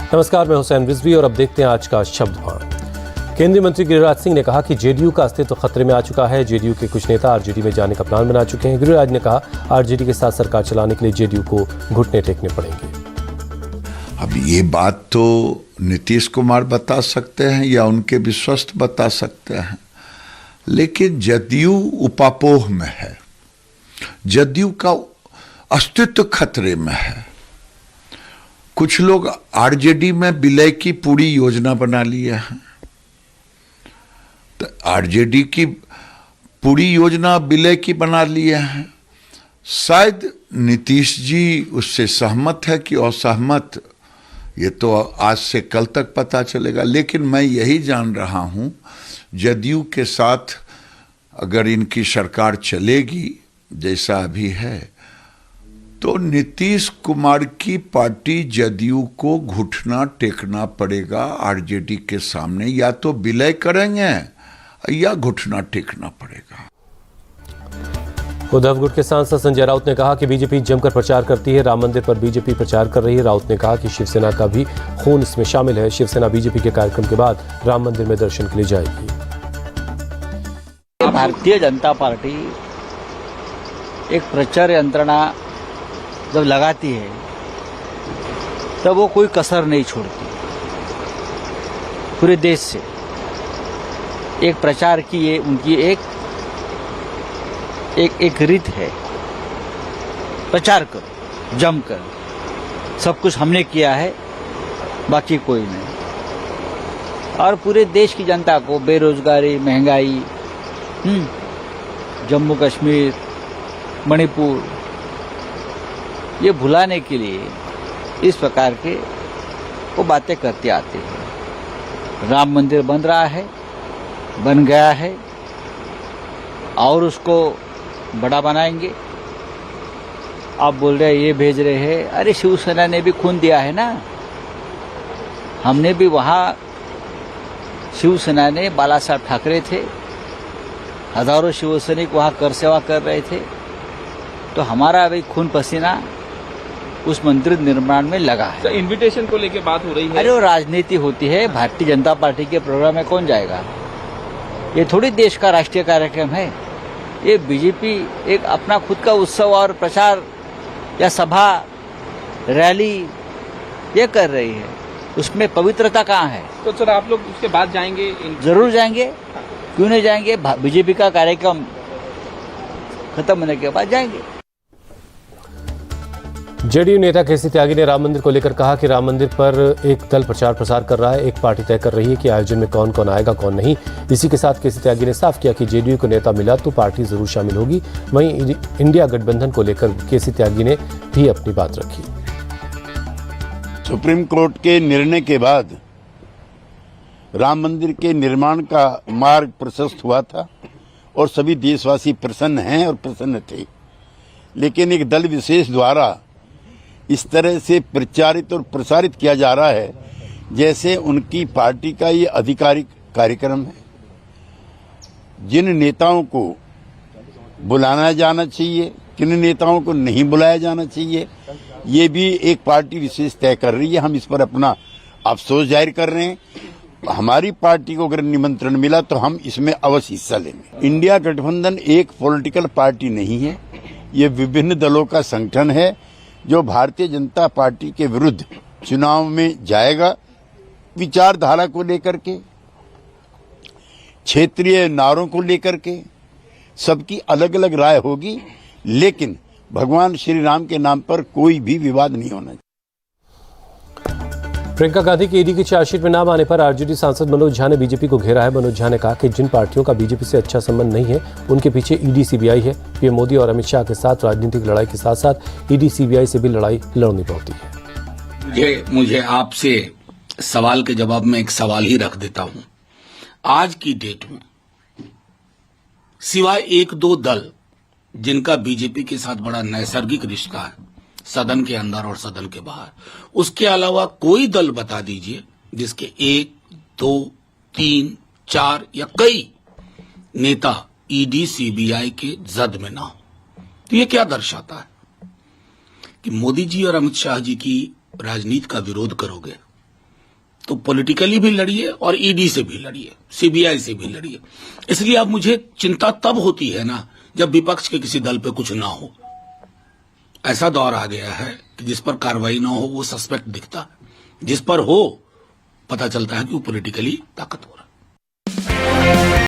नमस्कार, मैं हुसैन रिजवी और अब देखते हैं आज का शब्दभांड। केंद्रीय मंत्री गिरिराज सिंह ने कहा कि जेडीयू का अस्तित्व खतरे में आ चुका है। जेडीयू के कुछ नेता आरजेडी में जाने का प्लान बना चुके हैं। गिरिराज ने कहा, आरजेडी के साथ सरकार चलाने के लिए जेडीयू को घुटने टेकने पड़ेंगे। अब ये बात तो नीतीश कुमार बता सकते हैं या उनके विश्वस्त बता सकते हैं, लेकिन जदयू उपापोह में है, जदयू का अस्तित्व खतरे में है। कुछ लोग आरजेडी में विलय की पूरी योजना बना लिए हैं, तो आरजेडी की पूरी योजना विलय की बना लिए हैं। शायद नीतीश जी उससे सहमत है कि असहमत, ये तो आज से कल तक पता चलेगा। लेकिन मैं यही जान रहा हूं, जदयू के साथ अगर इनकी सरकार चलेगी जैसा अभी है, तो नीतीश कुमार की पार्टी जदयू को घुटना टेकना पड़ेगा आरजेडी के सामने। या तो विलय करेंगे या घुटना टेकना पड़ेगा। उद्धव गुट के सांसद संजय राउत ने कहा कि बीजेपी जमकर प्रचार करती है। राम मंदिर पर बीजेपी प्रचार कर रही है। राउत ने कहा कि शिवसेना का भी खून इसमें शामिल है। शिवसेना बीजेपी के कार्यक्रम के बाद राम मंदिर में दर्शन के लिए जाएगी। भारतीय जनता पार्टी एक प्रचार यंत्रणा जब लगाती है तब वो कोई कसर नहीं छोड़ती। पूरे देश से एक प्रचार की ये उनकी एक रीत है। प्रचार करो, जमकर, सब कुछ हमने किया है, बाकी कोई नहीं। और पूरे देश की जनता को बेरोजगारी, महंगाई, जम्मू कश्मीर, मणिपुर, ये भुलाने के लिए इस प्रकार के वो बातें करते आते हैं। राम मंदिर बन रहा है, बन गया है और उसको बड़ा बनाएंगे। आप बोल रहे हैं ये भेज रहे हैं, अरे शिवसेना ने भी खून दिया है ना। हमने भी वहां, शिवसेना ने, बाला साहब ठाकरे थे, हजारों शिवसैनिक वहां कर सेवा कर रहे थे, तो हमारा अभी खून पसीना उस मंदिर निर्माण में लगा है। तो इनविटेशन को लेके बात हो रही है। अरे वो राजनीति होती है। भारतीय जनता पार्टी के प्रोग्राम में कौन जाएगा? ये थोड़ी देश का राष्ट्रीय कार्यक्रम है। ये बीजेपी एक अपना खुद का उत्सव और प्रचार या सभा, रैली ये कर रही है। उसमें पवित्रता कहाँ है? तो सर आप लोग उसके बाद जाएंगे? जरूर जाएंगे, क्यों नहीं जाएंगे? बीजेपी का कार्यक्रम खत्म होने के बाद जाएंगे। जेडीयू नेता केसी त्यागी ने राम मंदिर को लेकर कहा कि राम मंदिर पर एक दल प्रचार प्रसार कर रहा है। एक पार्टी तय कर रही है कि आयोजन में कौन कौन आएगा, कौन नहीं। इसी के साथ केसी त्यागी ने साफ किया कि जेडीयू को नेता मिला तो पार्टी जरूर शामिल होगी। वहीं इंडिया गठबंधन को लेकर केसी त्यागी ने भी अपनी बात रखी। सुप्रीम कोर्ट के निर्णय के बाद राम मंदिर के निर्माण का मार्ग प्रशस्त हुआ था और सभी देशवासी प्रसन्न हैं और प्रसन्न थे। लेकिन एक दल विशेष द्वारा इस तरह से प्रचारित और प्रसारित किया जा रहा है जैसे उनकी पार्टी का ये आधिकारिक कार्यक्रम है। जिन नेताओं को बुलाना जाना चाहिए, किन नेताओं को नहीं बुलाया जाना चाहिए, ये भी एक पार्टी विशेष तय कर रही है। हम इस पर अपना अफसोस जाहिर कर रहे हैं। हमारी पार्टी को अगर निमंत्रण मिला तो हम इसमें अवश्य हिस्सा लेंगे। इंडिया गठबंधन एक पॉलिटिकल पार्टी नहीं है, ये विभिन्न दलों का संगठन है जो भारतीय जनता पार्टी के विरुद्ध चुनाव में जाएगा। विचारधारा को लेकर के, क्षेत्रीय नारों को लेकर के सबकी अलग अलग राय होगी, लेकिन भगवान श्री राम के नाम पर कोई भी विवाद नहीं होना चाहिए। प्रियंका गांधी के ईडी की चार्जशीट में नाम आने पर आरजेडी सांसद मनोज झा ने बीजेपी को घेरा है। मनोज झा ने कहा कि जिन पार्टियों का बीजेपी से अच्छा संबंध नहीं है उनके पीछे ईडी सीबीआई है। पीएम मोदी और अमित शाह के साथ राजनीतिक लड़ाई के साथ साथ ईडी सीबीआई से भी लड़ाई लड़नी पड़ती है। मुझे आपसे सवाल के जवाब में एक सवाल ही रख देता हूं। आज की डेट में सिवाय एक दो दल जिनका बीजेपी के साथ बड़ा नैसर्गिक रिश्ता है, सदन के अंदर और सदन के बाहर, उसके अलावा कोई दल बता दीजिए जिसके 1, 2, 3, 4 या कई नेता ईडी सीबीआई के जद में ना हो। तो ये क्या दर्शाता है कि मोदी जी और अमित शाह जी की राजनीति का विरोध करोगे तो पॉलिटिकली भी लड़िए और ईडी से भी लड़िए, सीबीआई से भी लड़िए। इसलिए अब मुझे चिंता तब होती है ना जब विपक्ष के किसी दल पे कुछ ना हो। ऐसा दौर आ गया है कि जिस पर कार्रवाई ना हो वो सस्पेक्ट दिखता है, जिस पर हो पता चलता है कि वो पॉलिटिकली ताकतवर है।